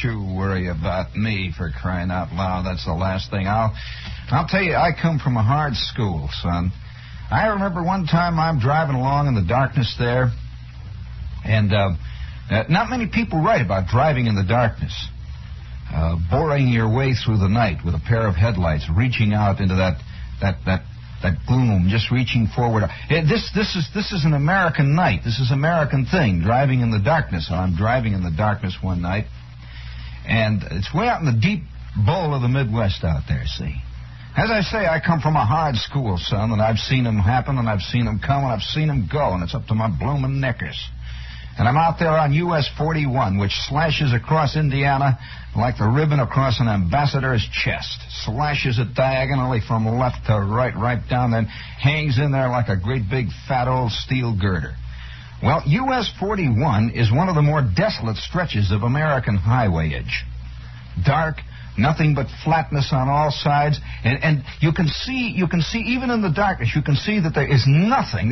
you worry about me, for crying out loud. That's the last thing. I'll tell you, I come from a hard school, son. I remember one time I'm driving along in the darkness there, and not many people write about driving in the darkness. Boring your way through the night with a pair of headlights, reaching out into that gloom, just reaching forward. This is an American night. This is an American thing, driving in the darkness. I'm driving in the darkness one night, and it's way out in the deep bowl of the Midwest out there, see. As I say, I come from a hard school, son, and I've seen them happen, and I've seen them come, and I've seen them go, and it's up to my bloomin' knickers. And I'm out there on US 41, which slashes across Indiana like the ribbon across an ambassador's chest. Slashes it diagonally from left to right down, then hangs in there like a great big fat old steel girder. Well, US 41 is one of the more desolate stretches of American highwayage. Dark, nothing but flatness on all sides, and you can see even in the darkness, you can see that there is nothing.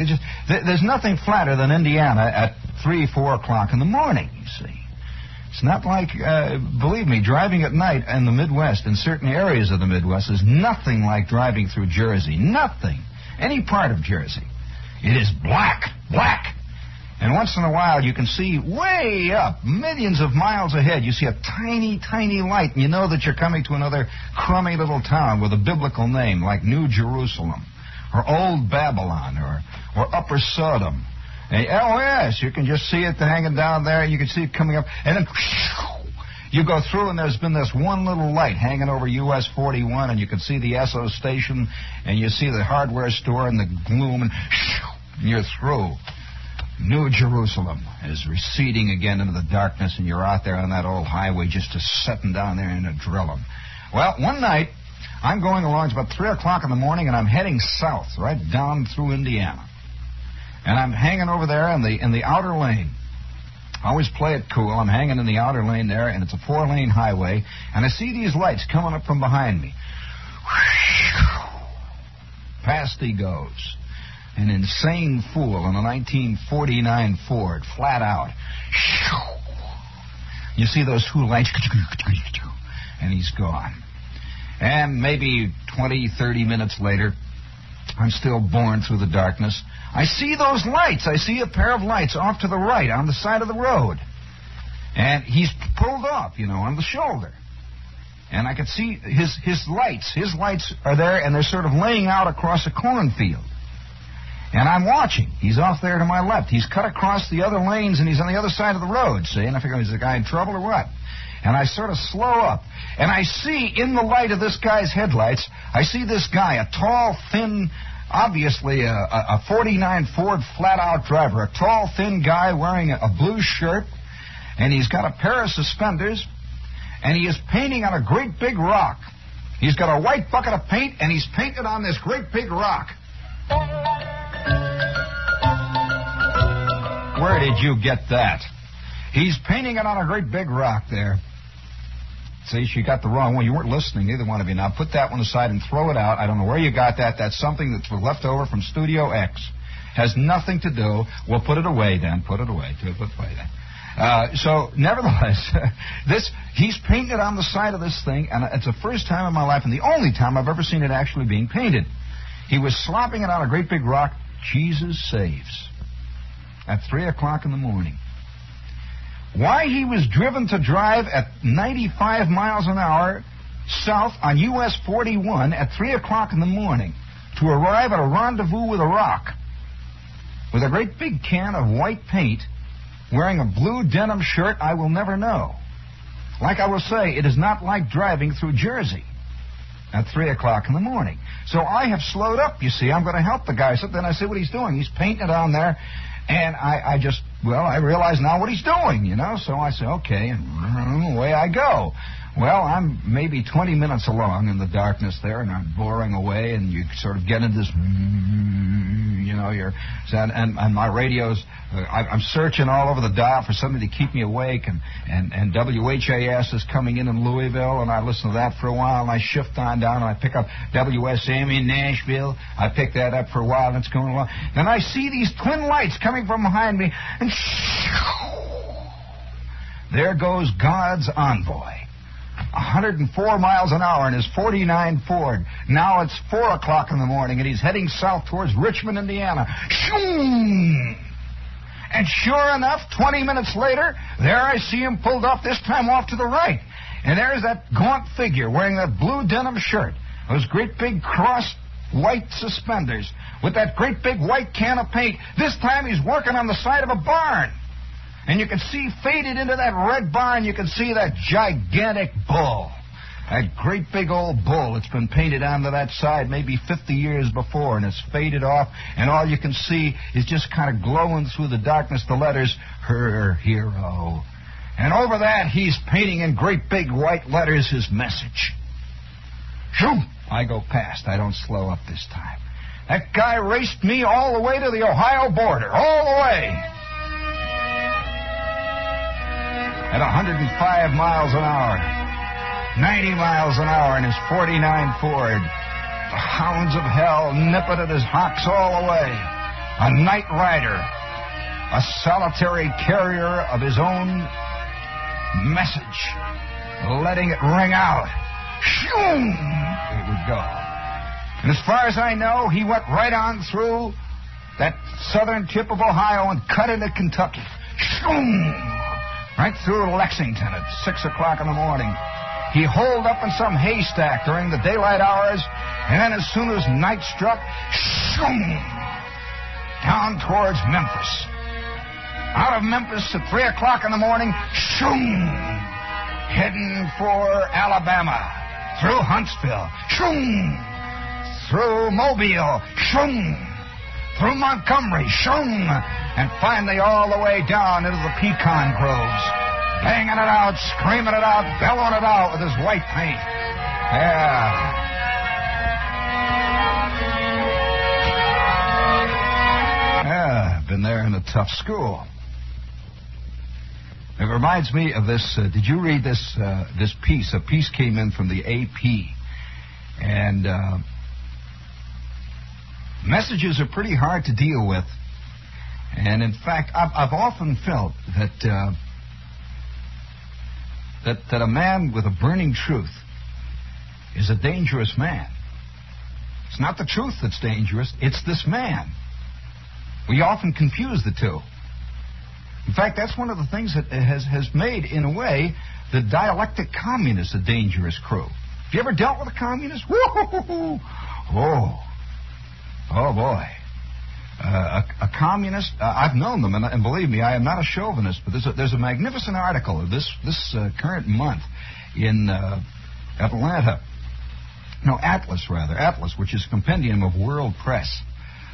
There's nothing flatter than Indiana at 3, 4 o'clock in the morning, you see. It's not like, believe me, driving at night in the Midwest, in certain areas of the Midwest, is nothing like driving through Jersey. Nothing. Any part of Jersey. It is black. And once in a while, you can see way up, millions of miles ahead, you see a tiny, tiny light, and you know that you're coming to another crummy little town with a biblical name, like New Jerusalem, or Old Babylon, or Upper Sodom. And, oh, yes, you can just see it hanging down there, and you can see it coming up, and then you go through, and there's been this one little light hanging over US 41, and you can see the Esso station, and you see the hardware store and the gloom, and you're through. New Jerusalem is receding again into the darkness, and you're out there on that old highway just sitting down there in a drilling. Well, one night, I'm going along, it's about 3 o'clock in the morning, and I'm heading south, right down through Indiana. And I'm hanging over there in the outer lane. I always play it cool. I'm hanging in the outer lane there, and it's a 4-lane highway, and I see these lights coming up from behind me. Past he goes. An insane fool in a 1949 Ford, flat out. You see those 2 lights, and he's gone. And maybe 20, 30 minutes later, I'm still boring through the darkness. I see those lights. I see a pair of lights off to the right on the side of the road. And he's pulled off, on the shoulder. And I could see his lights. His lights are there, and they're sort of laying out across a cornfield. And I'm watching. He's off there to my left. He's cut across the other lanes, and he's on the other side of the road, see? And I figure, is the guy in trouble or what? And I sort of slow up. And I see, in the light of this guy's headlights, I see this guy, a tall, thin, obviously a 49 Ford flat-out driver, a tall, thin guy wearing a blue shirt, and he's got a pair of suspenders, and he is painting on a great big rock. He's got a white bucket of paint, and he's painted on this great big rock. Where did you get that? He's painting it on a great big rock there. See, she got the wrong one. You weren't listening, neither one of you. Now put that one aside and throw it out. I don't know where you got that. That's something that's left over from Studio X. Has nothing to do. We'll put it away then. Put it away. So, nevertheless, he's painting it on the side of this thing, and it's the first time in my life and the only time I've ever seen it actually being painted. He was slopping it on a great big rock. Jesus saves. At 3 o'clock in the morning. Why he was driven to drive at 95 miles an hour south on US 41 at 3 o'clock in the morning to arrive at a rendezvous with a rock with a great big can of white paint, wearing a blue denim shirt, I will never know. Like I will say, it is not like driving through Jersey at 3 o'clock in the morning. So I have slowed up, you see. I'm going to help the guy. So then I see what he's doing. He's painting it on there. And I realize now what he's doing, So I say, okay, and away I go. Well, I'm maybe 20 minutes along in the darkness there, and I'm boring away, and you sort of get into this, and my radio's, I'm searching all over the dial for something to keep me awake, and WHAS is coming in Louisville, and I listen to that for a while, and I shift on down, and I pick up WSM in Nashville. I pick that up for a while, and it's going along. Then I see these twin lights coming from behind me, and there goes God's envoy. 104 miles an hour in his 49 Ford. Now it's 4 o'clock in the morning, and he's heading south towards Richmond, Indiana. Shoom! And sure enough, 20 minutes later, there I see him pulled off, this time off to the right. And there's that gaunt figure wearing that blue denim shirt, those great big crossed white suspenders, with that great big white can of paint. This time he's working on the side of a barn. And you can see faded into that red barn, you can see that gigantic bull. That great big old bull that's been painted onto that side maybe 50 years before, and it's faded off, and all you can see is just kind of glowing through the darkness the letters, Her Hero. And over that, he's painting in great big white letters his message. Shoo! I go past. I don't slow up this time. That guy raced me all the way to the Ohio border, all the way. At 105 miles an hour, 90 miles an hour in his 49 Ford. The hounds of hell nipping at his hocks all the way. A night rider, a solitary carrier of his own message, letting it ring out. Shoom! It would go. And as far as I know, he went right on through that southern tip of Ohio and cut into Kentucky. Shoom! Right through Lexington at 6 o'clock in the morning. He holed up in some haystack during the daylight hours, and then as soon as night struck, shoom! Down towards Memphis. Out of Memphis at 3 o'clock in the morning, shoom! Heading for Alabama. Through Huntsville, shoom! Through Mobile, shoom! Through Montgomery, shoom! And finally all the way down into the pecan groves. Banging it out, screaming it out, bellowing it out with his white paint. Yeah. Yeah, been there in a tough school. It reminds me of this. Did you read this piece? A piece came in from the AP. And messages are pretty hard to deal with. And in fact, I've often felt that that a man with a burning truth is a dangerous man. It's not the truth that's dangerous, it's this man. We often confuse the two. In fact, that's one of the things that has made, in a way, the dialectic communist a dangerous crew. Have you ever dealt with a communist? Woo-hoo-hoo-hoo. Oh, boy. A communist, I've known them, and believe me, I am not a chauvinist, but there's a magnificent article of this current month in Atlas, which is a compendium of world press,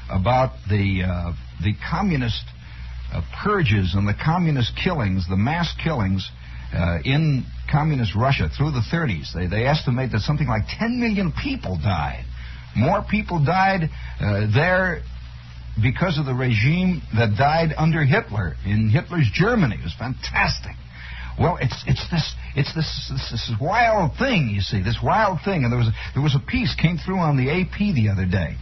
about the communist purges and the communist killings, the mass killings in communist Russia through the 30s. They estimate that something like 10 million people died. More people died there because of the regime that died under Hitler in Hitler's Germany. It was fantastic. Well, it's this wild thing, you see, this wild thing. And there was a piece came through on the AP the other day.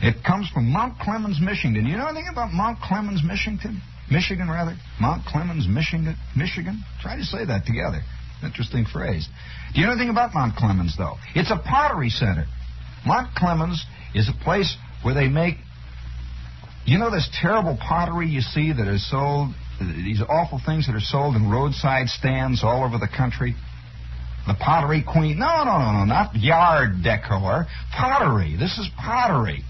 It comes from Mount Clemens, Michigan. Do you know anything about Mount Clemens, Michigan? Mount Clemens, Michigan. Try to say that together. Interesting phrase. Do you know anything about Mount Clemens, though? It's a pottery center. Mount Clemens is a place where they make, you know, this terrible pottery you see that is sold, these awful things that are sold in roadside stands all over the country? The pottery queen. No, not yard decor. Pottery. This is pottery.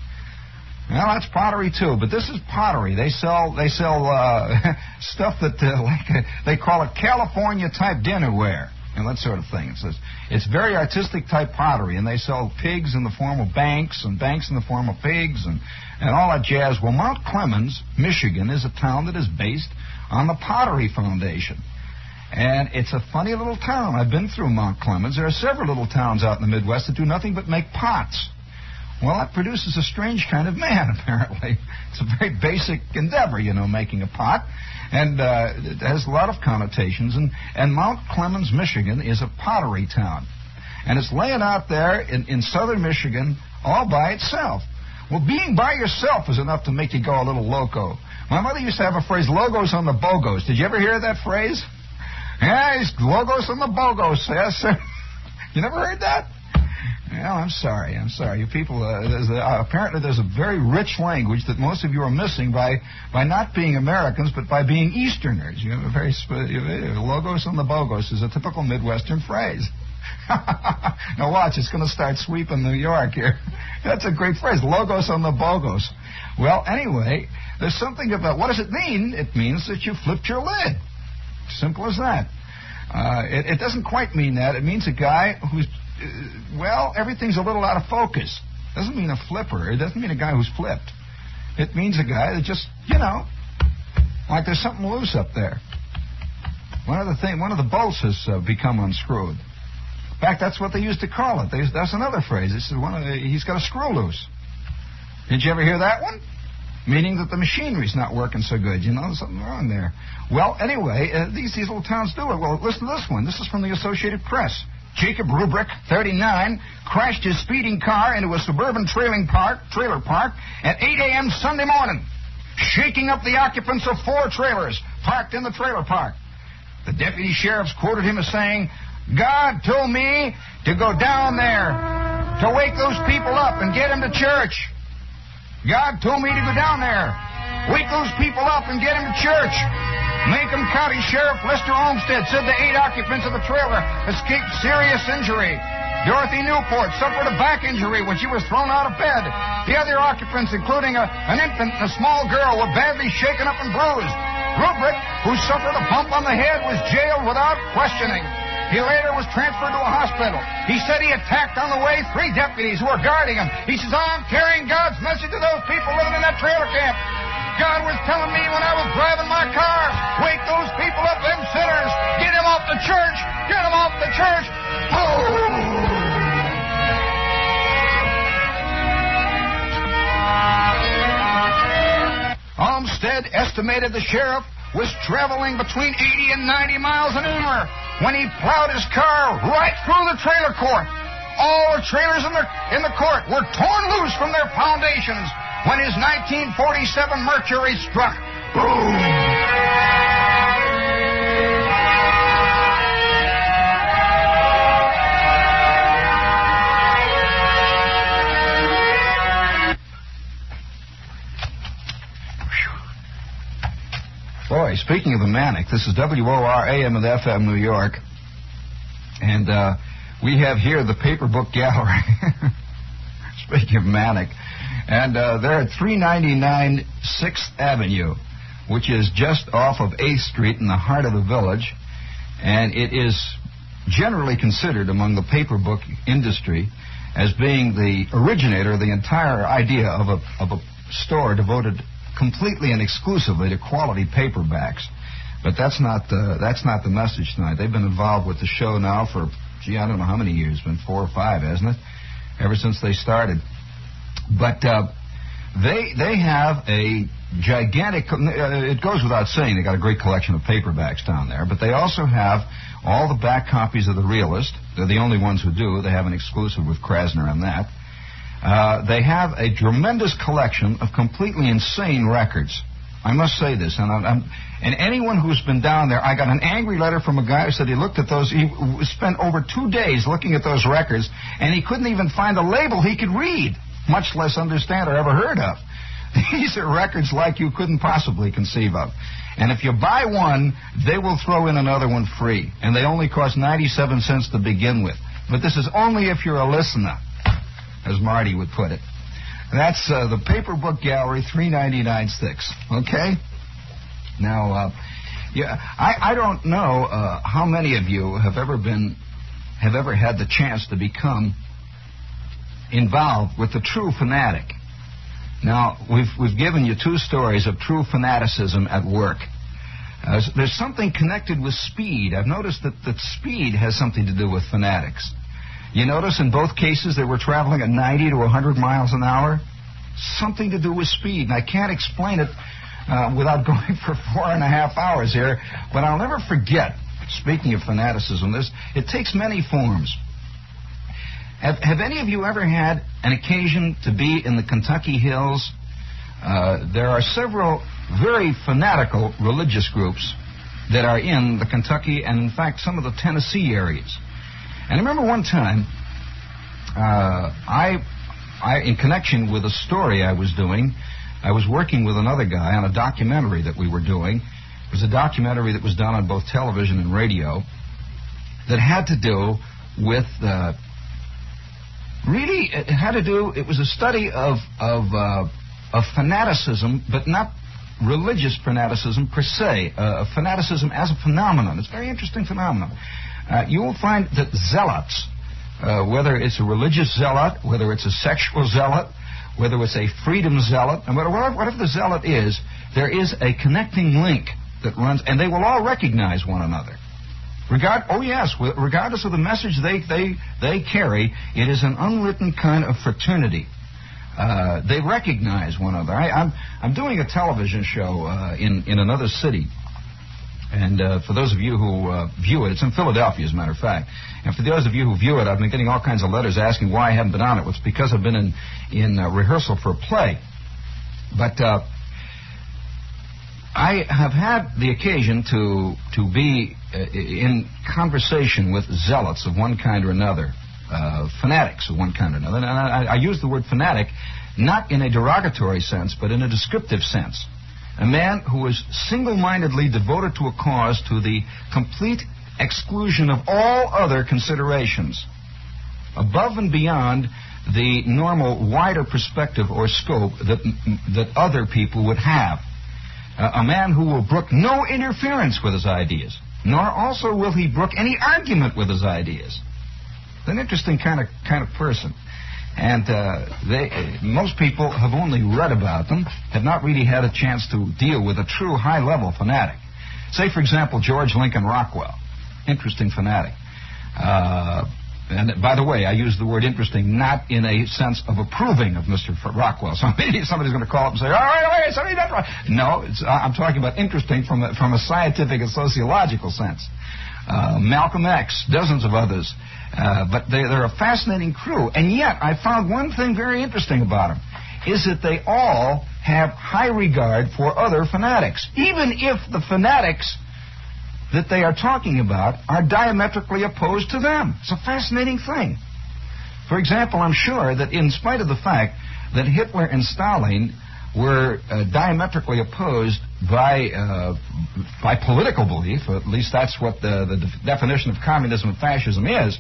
Well, that's pottery too, but this is pottery. They sell stuff that they call it California type dinnerware and that sort of thing. It's very artistic type pottery, and they sell pigs in the form of banks and banks in the form of pigs and all that jazz. Well, Mount Clemens, Michigan, is a town that is based on the Pottery Foundation. And it's a funny little town. I've been through Mount Clemens. There are several little towns out in the Midwest that do nothing but make pots. Well, that produces a strange kind of man, apparently. It's a very basic endeavor, you know, making a pot. And it has a lot of connotations. And Mount Clemens, Michigan, is a pottery town. And it's laying out there in southern Michigan all by itself. Well, being by yourself is enough to make you go a little loco. My mother used to have a phrase, logos on the bogos. Did you ever hear that phrase? Yeah, he's logos and the bogos. Yes, sir. You never heard that? Well, I'm sorry. You people, apparently there's a very rich language that most of you are missing by not being Americans, but by being Easterners. You have a very logos and the bogos is a typical Midwestern phrase. Now watch, it's going to start sweeping New York here. That's a great phrase, logos on the bogos. Well, anyway, there's something about, what does it mean? It means that you flipped your lid. Simple as that. It doesn't quite mean that. It means a guy who's, everything's a little out of focus. It doesn't mean a flipper. It doesn't mean a guy who's flipped. It means a guy that just, like there's something loose up there. One of the bolts has become unscrewed. In fact, that's what they used to call it. That's another phrase. He's got a screw loose. Did you ever hear that one? Meaning that the machinery's not working so good. There's something wrong there. Well, anyway, these little towns do it. Well, listen to this one. This is from the Associated Press. Jacob Rubrick, 39, crashed his speeding car into a suburban trailer park at 8 a.m. Sunday morning, shaking up the occupants of 4 trailers parked in the trailer park. The deputy sheriffs quoted him as saying, "God told me to go down there to wake those people up and get them to church. God told me to go down there, wake those people up and get them to church." Macomb County Sheriff Lester Olmsted said the 8 occupants of the trailer escaped serious injury. Dorothy Newport suffered a back injury when she was thrown out of bed. The other occupants, including an infant and a small girl, were badly shaken up and bruised. Rubrick, who suffered a bump on the head, was jailed without questioning. He later was transferred to a hospital. He said he attacked on the way 3 deputies who were guarding him. He says, "I'm carrying God's message to those people living in that trailer camp. God was telling me when I was driving my car, wake those people up, them sinners. Get them off the church. Get them off the church." Olmsted estimated the sheriff was traveling between 80 and 90 miles an hour when he plowed his car right through the trailer court. All the trailers in the court were torn loose from their foundations when his 1947 Mercury struck. Boom! Boy, speaking of the manic, this is WOR AM and FM New York, and we have here the Paper Book Gallery. Speaking of manic, and they're at 399 6th Avenue, which is just off of 8th Street in the heart of the village, and it is generally considered among the paper book industry as being the originator of the entire idea of a store devoted completely and exclusively to quality paperbacks. But that's not the message tonight. They've been involved with the show now for, I don't know how many years. It's been 4 or 5, hasn't it? Ever since they started. But they have a gigantic, it goes without saying, they got a great collection of paperbacks down there, but they also have all the back copies of The Realist. They're the only ones who do. They have an exclusive with Krasner on that. They have a tremendous collection of completely insane records. I must say this, and anyone who's been down there, I got an angry letter from a guy who said he looked at those, he spent over 2 days looking at those records, and he couldn't even find a label he could read, much less understand or ever heard of. These are records like you couldn't possibly conceive of. And if you buy one, they will throw in another one free, and they only cost 97 cents to begin with. But this is only if you're a listener, as Marty would put it. That's the Paper Book Gallery, 399 6. Okay? Now, I don't know how many of you have ever had the chance to become involved with the true fanatic. Now, we've given you 2 stories of true fanaticism at work. There's something connected with speed. I've noticed that speed has something to do with fanatics. You notice in both cases they were traveling at 90 to 100 miles an hour? Something to do with speed. And I can't explain it without going for 4.5 hours here, but I'll never forget, speaking of fanaticism, it takes many forms. Have any of you ever had an occasion to be in the Kentucky Hills? There are several very fanatical religious groups that are in the Kentucky and, in fact, some of the Tennessee areas. And I remember one time, in connection with a story I was doing, I was working with another guy on a documentary that we were doing. It was a documentary that was done on both television and radio that had to do with, it was a study of fanaticism, but not religious fanaticism per se, fanaticism as a phenomenon. It's a very interesting phenomenon. You will find that zealots, whether it's a religious zealot, whether it's a sexual zealot, whether it's a freedom zealot, and whatever the zealot is, there is a connecting link that runs, and they will all recognize one another. Regardless of the message they carry, it is an unwritten kind of fraternity. They recognize one another. I'm doing a television show in another city. And for those of you who view it, it's in Philadelphia, as a matter of fact. And for those of you who view it, I've been getting all kinds of letters asking why I haven't been on it. It's because I've been in rehearsal for a play. But I have had the occasion to be in conversation with zealots of one kind or another, fanatics of one kind or another. And I use the word fanatic not in a derogatory sense, but in a descriptive sense. A man who is single-mindedly devoted to a cause to the complete exclusion of all other considerations, above and beyond the normal wider perspective or scope that other people would have. A man who will brook no interference with his ideas, nor also will he brook any argument with his ideas. It's an interesting kind of person. And most people have only read about them, have not really had a chance to deal with a true high-level fanatic. Say, for example, George Lincoln Rockwell. Interesting fanatic. And by the way, I use the word interesting not in a sense of approving of Mr. Rockwell. Somebody's going to call up and say, all right, somebody that's right. No, I'm talking about interesting from a scientific and sociological sense. Malcolm X, dozens of others. But they're a fascinating crew. And yet, I found one thing very interesting about them, is that they all have high regard for other fanatics, even if the fanatics that they are talking about are diametrically opposed to them. It's a fascinating thing. For example, I'm sure that in spite of the fact that Hitler and Stalin were diametrically opposed by political belief, or at least that's what the definition of communism and fascism is,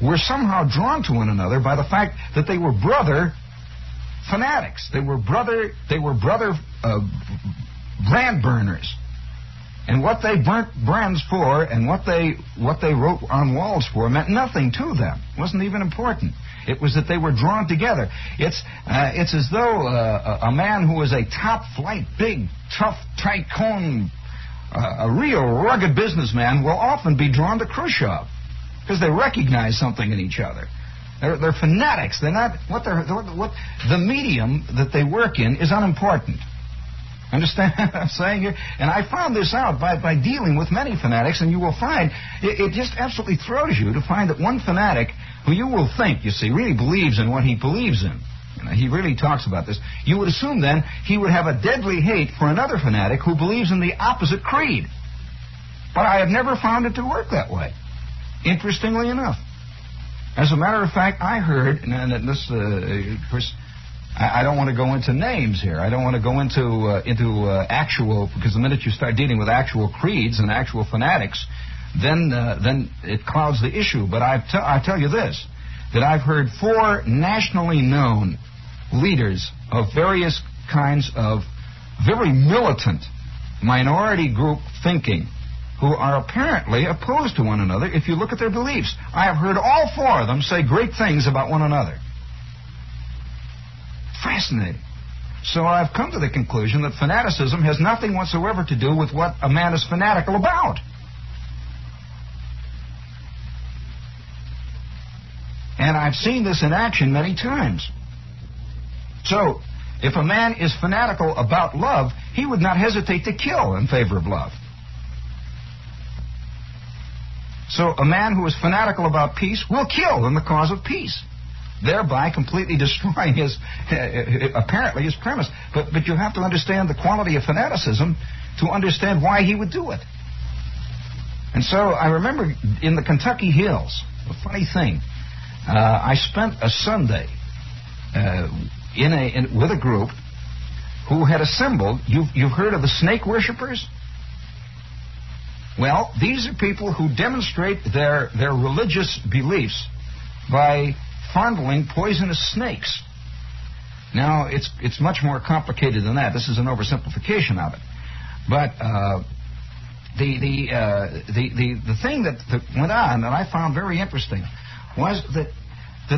were somehow drawn to one another by the fact that they were brother fanatics. They were brother brand burners. And what they burnt brands for and what they wrote on walls for meant nothing to them. It wasn't even important. It was that they were drawn together. It's as though a man who is a top-flight, big, tough tycoon, a real rugged businessman will often be drawn to Khrushchev because they recognize something in each other. They're fanatics. They're not what the medium that they work in is unimportant. Understand what I'm saying here? And I found this out by dealing with many fanatics, and you will find it just absolutely throws you to find that one fanatic who you will think, you see, really believes in what he believes in. You know, he really talks about this. You would assume then he would have a deadly hate for another fanatic who believes in the opposite creed. But I have never found it to work that way, interestingly enough. As a matter of fact, I heard, and this, of course, I don't want to go into names here. I don't want to go into actual, because the minute you start dealing with actual creeds and actual fanatics, then it clouds the issue. But I tell you this, that I've heard 4 nationally known leaders of various kinds of very militant minority group thinking who are apparently opposed to one another if you look at their beliefs. I have heard all 4 of them say great things about one another. Fascinating. So I've come to the conclusion that fanaticism has nothing whatsoever to do with what a man is fanatical about. And I've seen this in action many times. So, if a man is fanatical about love, he would not hesitate to kill in favor of love. So, a man who is fanatical about peace will kill in the cause of peace, thereby completely destroying apparently his premise. But you have to understand the quality of fanaticism to understand why he would do it. And so I remember in the Kentucky hills, a funny thing, I spent a Sunday with a group who had assembled. You've heard of the snake worshippers? Well, these are people who demonstrate their religious beliefs by fondling poisonous snakes. Now, it's much more complicated than that. This is an oversimplification of it. But the thing that went on that I found very interesting was that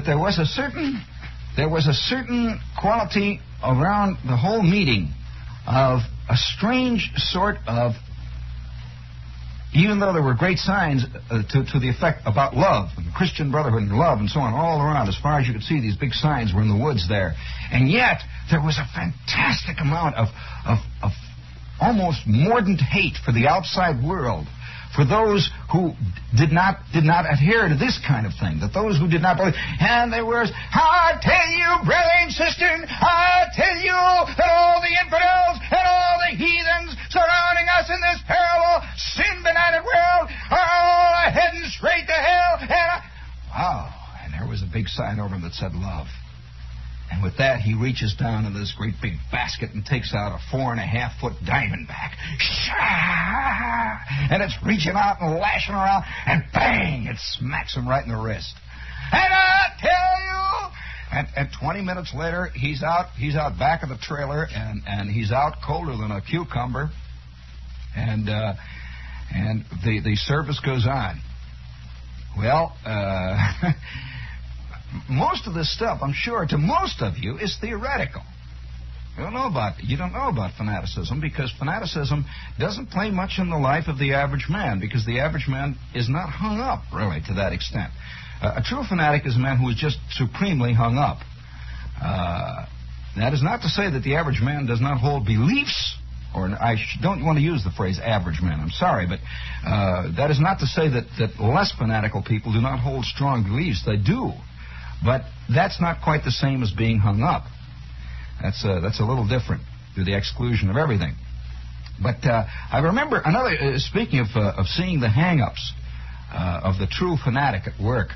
there was a certain quality around the whole meeting of a strange sort of, even though there were great signs to the effect about love and Christian brotherhood and love and so on all around, as far as you could see, these big signs were in the woods there. And yet there was a fantastic amount of almost mordant hate for the outside world, for those who did not adhere to this kind of thing, that those who did not believe. And there was, I tell you, brother and sister, I tell you that all the infidels and all the heathens surrounding us in this terrible, sin-benighted world are all heading straight to hell. And there was a big sign over him that said love. And with that, he reaches down in this great big basket and takes out a 4.5-foot diamondback. And it's reaching out and lashing around, and bang, it smacks him right in the wrist. And I tell you, and 20 minutes later, he's out back of the trailer, and he's out colder than a cucumber. And the service goes on. Well, most of this stuff, I'm sure, to most of you, is theoretical. You don't know about fanaticism, because fanaticism doesn't play much in the life of the average man, because the average man is not hung up, really, to that extent. A true fanatic is a man who is just supremely hung up. That is not to say that the average man does not hold beliefs, or I don't want to use the phrase average man, I'm sorry, but that is not to say that less fanatical people do not hold strong beliefs. They do. But that's not quite the same as being hung up. That's a little different, to the exclusion of everything. But I remember another, speaking of seeing the hangups of the true fanatic at work.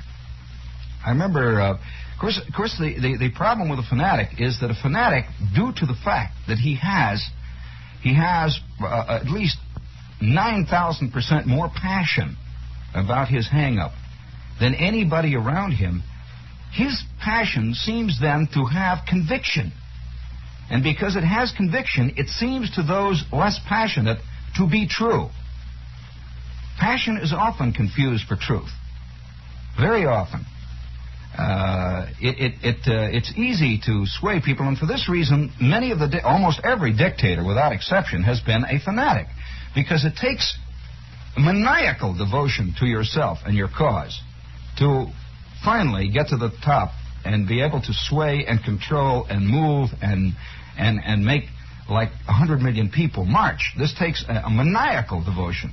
I remember, of course, the problem with a fanatic is that a fanatic, due to the fact that he has at least 9,000% more passion about his hang-up than anybody around him, his passion seems then to have conviction. And because it has conviction, it seems to those less passionate to be true. Passion is often confused for truth. Very often. It's easy to sway people, and for this reason, almost every dictator, without exception, has been a fanatic. Because it takes maniacal devotion to yourself and your cause to finally get to the top and be able to sway and control and move and make like 100 million people march. This takes a maniacal devotion.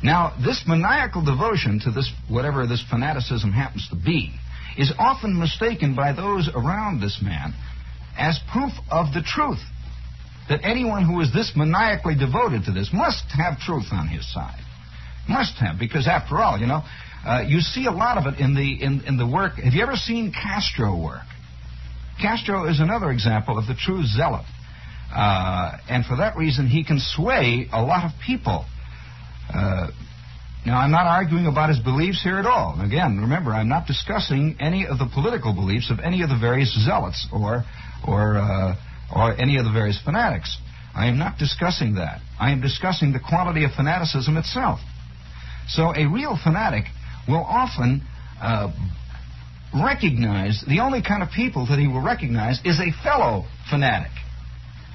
Now, this maniacal devotion to this, whatever this fanaticism happens to be, is often mistaken by those around this man as proof of the truth. That anyone who is this maniacally devoted to this must have truth on his side. Must have, because after all, you see a lot of it in the work. Have you ever seen Castro work? Castro is another example of the true zealot. And for that reason, he can sway a lot of people. Now, I'm not arguing about his beliefs here at all. Again, remember, I'm not discussing any of the political beliefs of any of the various zealots or any of the various fanatics. I am not discussing that. I am discussing the quality of fanaticism itself. So a real fanatic will often recognize, the only kind of people that he will recognize is a fellow fanatic.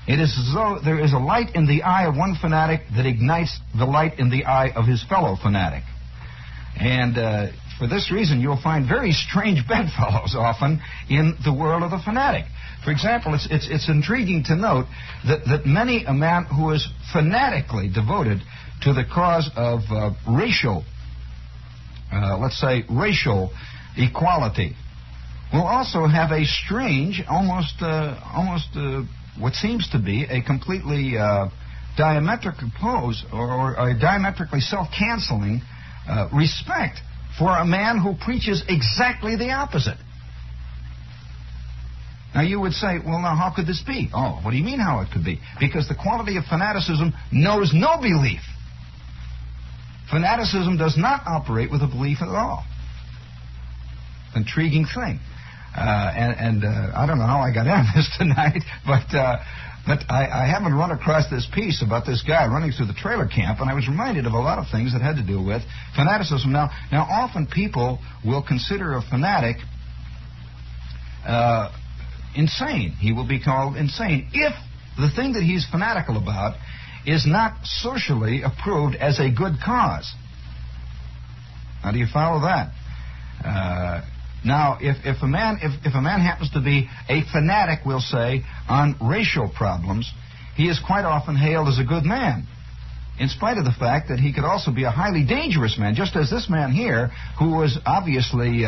It is as though there is a light in the eye of one fanatic that ignites the light in the eye of his fellow fanatic. And for this reason, you'll find very strange bedfellows often in the world of the fanatic. For example, it's intriguing to note that many a man who is fanatically devoted to the cause of racial equality will also have a strange, almost what seems to be a completely diametrically opposed or diametrically self-canceling respect for a man who preaches exactly the opposite. Now you would say, well, now how could this be? Oh, what do you mean how it could be? Because the quality of fanaticism knows no belief. Fanaticism does not operate with a belief at all. Intriguing thing. I don't know how I got on this tonight, but I haven't run across this piece about this guy running through the trailer camp, and I was reminded of a lot of things that had to do with fanaticism. Now often people will consider a fanatic insane. He will be called insane if the thing that he's fanatical about is not socially approved as a good cause. How do you follow that? Now, if a man happens to be a fanatic, we'll say, on racial problems, he is quite often hailed as a good man, in spite of the fact that he could also be a highly dangerous man, just as this man here, who was obviously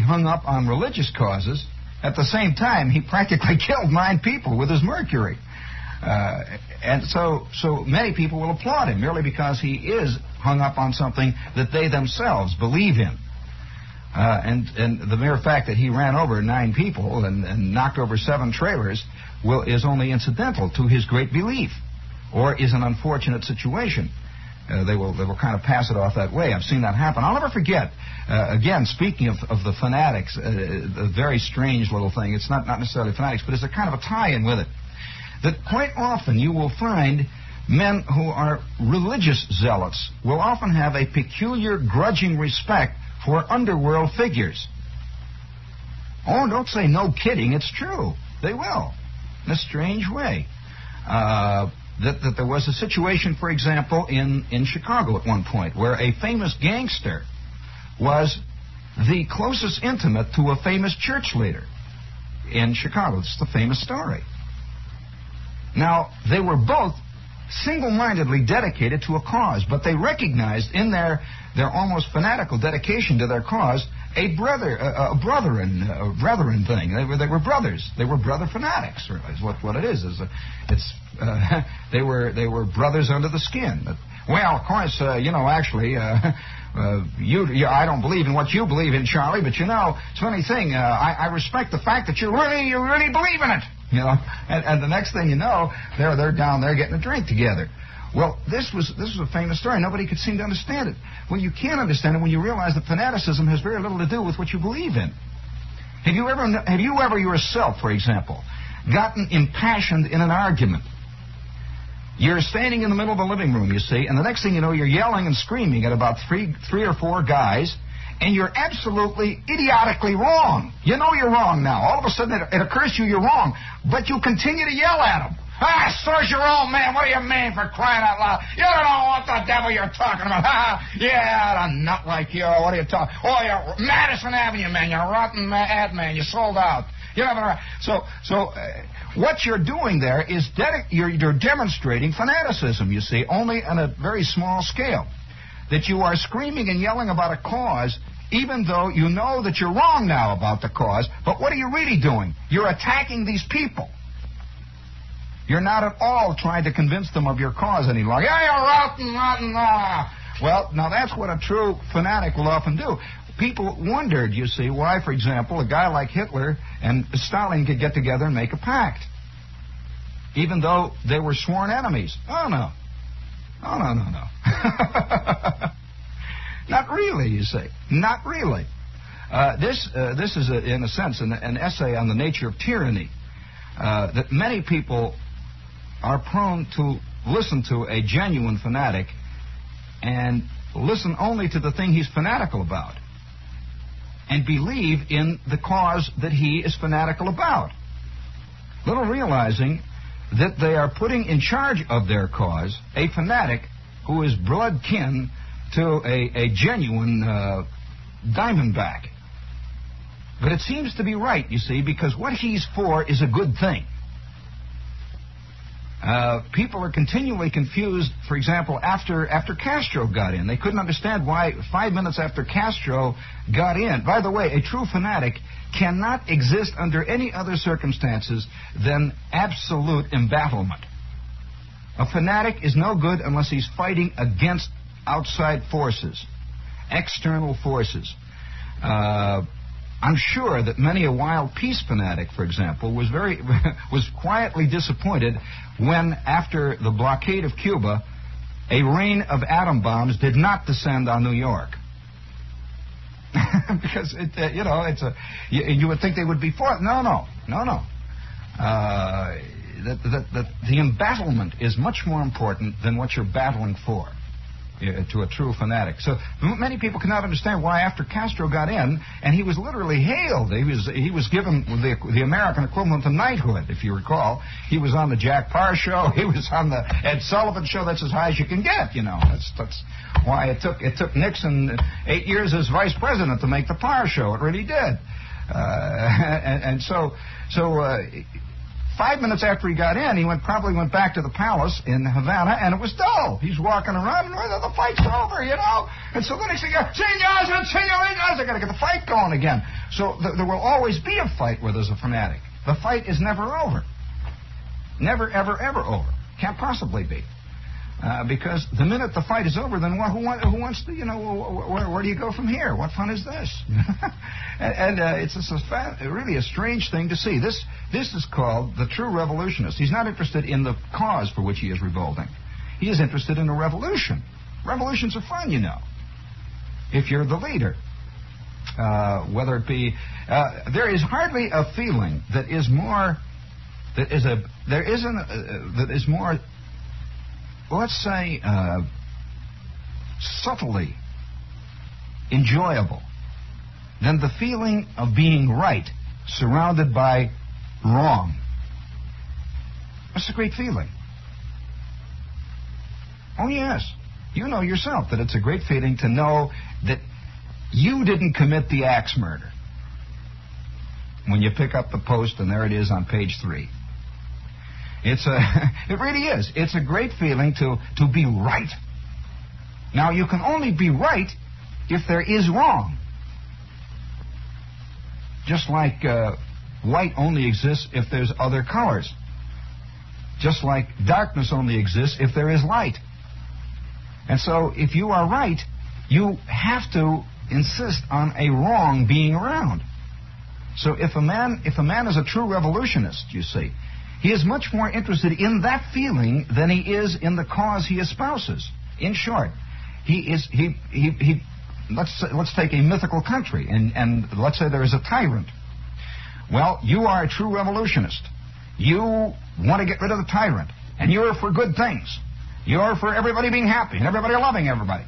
hung up on religious causes. At the same time, he practically killed 9 people with his mercury. And so many people will applaud him merely because he is hung up on something that they themselves believe in. And the mere fact that he ran over 9 people and knocked over 7 trailers is only incidental to his great belief, or is an unfortunate situation. They will kind of pass it off that way. I've seen that happen. I'll never forget. Again, speaking of the fanatics, a very strange little thing. It's not necessarily fanatics, but it's a kind of a tie-in with it. That quite often you will find men who are religious zealots will often have a peculiar grudging respect for underworld figures. Oh, don't say no kidding. It's true. They will, in a strange way. That there was a situation, for example, in Chicago at one point, where a famous gangster was the closest intimate to a famous church leader in Chicago. It's the famous story. Now, they were both single-mindedly dedicated to a cause, but they recognized in their almost fanatical dedication to their cause a brethren thing. They were brothers. They were brother fanatics. Is what it is. They were brothers under the skin. Well, of course, actually, I don't believe in what you believe in, Charlie, but it's a funny thing. I respect the fact that you really believe in it. And the next thing you know, they're down there getting a drink together. Well, this was a famous story. Nobody could seem to understand it. Well, you can't understand it when you realize that fanaticism has very little to do with what you believe in. Have you ever yourself, for example, gotten impassioned in an argument? You're standing in the middle of the living room, you see, and the next thing you know, you're yelling and screaming at about three or four guys, and you're absolutely idiotically wrong. You know you're wrong now. All of a sudden it occurs to you you're wrong, but you continue to yell at them. So's your old man. What do you mean, for crying out loud? You don't know what the devil you're talking about. Yeah, a nut like you. What are you talking? Oh, you're Madison Avenue, man. You're a rotten ad man. You sold out. You know, so what you're doing there is you're demonstrating fanaticism, you see, only on a very small scale. That you are screaming and yelling about a cause, even though you know that you're wrong now about the cause. But what are you really doing? You're attacking these people. You're not at all trying to convince them of your cause any longer. Yeah, you're rotten. Well, now that's what a true fanatic will often do. People wondered, you see, why, for example, a guy like Hitler and Stalin could get together and make a pact, even though they were sworn enemies. Oh, no. Not really, you see. Not really. This is, in a sense, an essay on the nature of tyranny, that many people are prone to listen to a genuine fanatic and listen only to the thing he's fanatical about and believe in the cause that he is fanatical about, little realizing that they are putting in charge of their cause a fanatic who is blood kin to a genuine diamondback. But it seems to be right, you see, because what he's for is a good thing. People are continually confused, for example, after Castro got in. They couldn't understand why 5 minutes after Castro got in. By the way, a true fanatic cannot exist under any other circumstances than absolute embattlement. A fanatic is no good unless he's fighting against outside forces, external forces. I'm sure that many a wild peace fanatic, for example, was quietly disappointed when, after the blockade of Cuba, a rain of atom bombs did not descend on New York. Because you would think they would be for it. No. The embattlement is much more important than what you're battling for, to a true fanatic. So many people cannot understand why, after Castro got in, and he was literally hailed, he was given the American equivalent of knighthood, if you recall. He was on the Jack Parr show. He was on the Ed Sullivan show. That's as high as you can get. That's why it took Nixon 8 years as vice president to make the Parr show. It really did. So 5 minutes after he got in, he probably went back to the palace in Havana, and it was dull. He's walking around, and the fight's over, And so the next thing, senores, I got to get the fight going again. So there will always be a fight where there's a fanatic. The fight is never over. Never, ever, ever over. Can't possibly be. Because the minute the fight is over, then who wants to, where do you go from here? What fun is this? and it's really a strange thing to see. This is called the true revolutionist. He's not interested in the cause for which he is revolting. He is interested in a revolution. Revolutions are fun, if you're the leader. Whether it be, there is hardly a feeling that is more, let's say, subtly enjoyable than the feeling of being right surrounded by wrong. That's a great feeling. Oh, yes. You know yourself that it's a great feeling to know that you didn't commit the axe murder. When you pick up the Post and there it is on page 3. It really is. It's a great feeling to be right. Now, you can only be right if there is wrong. Just like white only exists if there's other colors. Just like darkness only exists if there is light. And so, if you are right, you have to insist on a wrong being around. So if a man is a true revolutionist, you see, he is much more interested in that feeling than he is in the cause he espouses. In short, let's take a mythical country, and let's say there is a tyrant. Well, you are a true revolutionist. You want to get rid of the tyrant, and you're for good things. You're for everybody being happy and everybody loving everybody.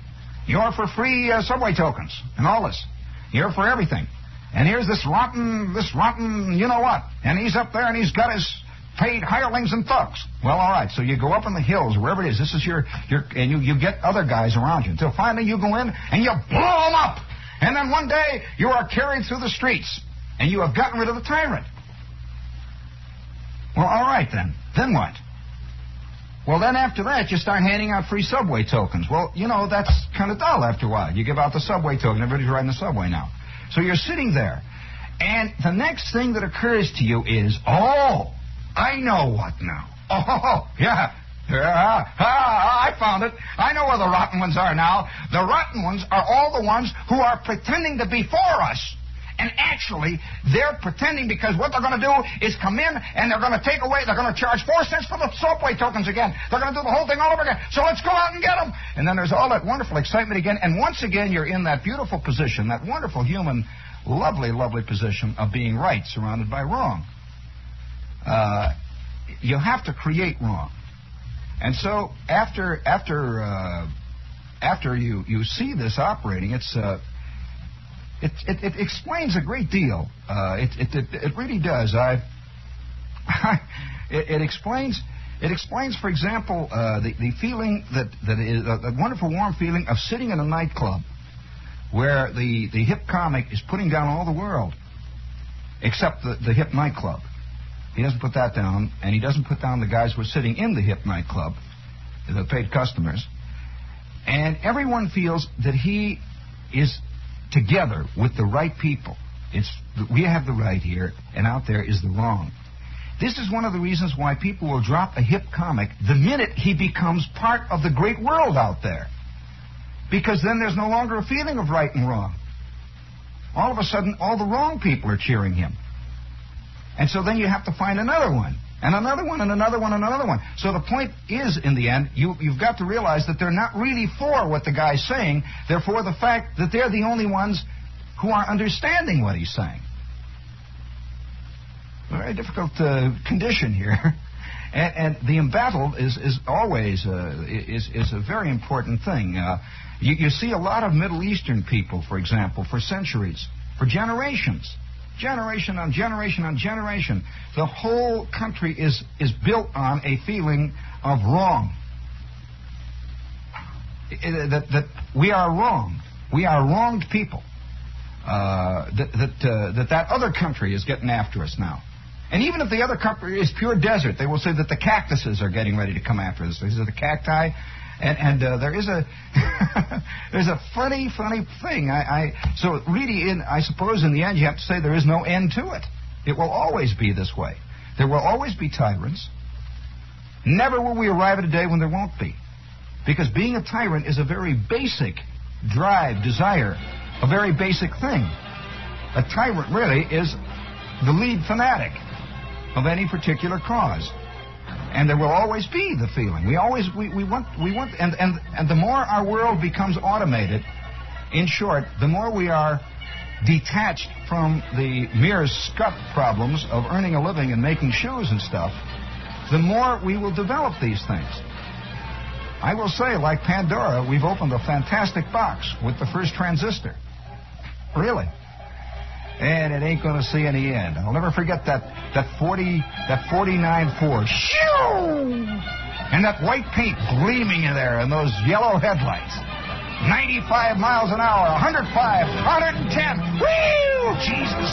You're for free subway tokens and all this. You're for everything. And here's this rotten, you know what? And he's up there and he's got his paid hirelings and thugs. Well, all right. So you go up in the hills, wherever it is. This is your and you get other guys around you until finally you go in and you blow them up. And then one day you are carried through the streets and you have gotten rid of the tyrant. Well, all right then. Then what? Well, then after that, you start handing out free subway tokens. Well, that's kind of dull after a while. You give out the subway token. Everybody's riding the subway now. So you're sitting there. And the next thing that occurs to you is, oh, I know what now. Oh, yeah. I found it. I know where the rotten ones are now. The rotten ones are all the ones who are pretending to be for us. And actually, they're pretending because what they're going to do is come in and they're going to take away, they're going to charge 4 cents for the subway tokens again. They're going to do the whole thing all over again. So let's go out and get them. And then there's all that wonderful excitement again. And once again, you're in that beautiful position, that wonderful human, lovely, lovely position of being right surrounded by wrong. You have to create wrong. And so after you see this operating, it explains a great deal. It really does. It explains, for example, the feeling that is a wonderful warm feeling of sitting in a nightclub where the hip comic is putting down all the world except the hip nightclub. He doesn't put that down, and he doesn't put down the guys who are sitting in the hip nightclub, the paid customers. And everyone feels that he is together with the right people. We have the right here, and out there is the wrong. This is one of the reasons why people will drop a hip comic the minute he becomes part of the great world out there. Because then there's no longer a feeling of right and wrong. All of a sudden, all the wrong people are cheering him. And so then you have to find another one, and another one, and another one, and another one. So the point is, in the end, you've got to realize that they're not really for what the guy's saying. They're for the fact that they're the only ones who are understanding what he's saying. A very difficult condition here. And the embattled is always is a very important thing. You see a lot of Middle Eastern people, for example, for centuries, for generations, generation on generation on generation. The whole country is built on a feeling of wrong. That we are wrong. We are wronged people. That other country is getting after us now. And even if the other country is pure desert, they will say that the cactuses are getting ready to come after us. These are the cacti. And there is a there's a funny thing. So really, I suppose in the end you have to say there is no end to it. It will always be this way. There will always be tyrants. Never will we arrive at a day when there won't be. Because being a tyrant is a very basic drive, desire, a very basic thing. A tyrant really is the lead fanatic of any particular cause. And there will always be the feeling. We want, and the more our world becomes automated, in short, the more we are detached from the mere scut problems of earning a living and making shoes and stuff, the more we will develop these things. I will say, like Pandora, we've opened a fantastic box with the first transistor. Really. And it ain't going to see any end. I'll never forget that 49 Ford. Shoo! And that white paint gleaming in there and those yellow headlights. 95 miles an hour, 105, 110. Whee! Jesus.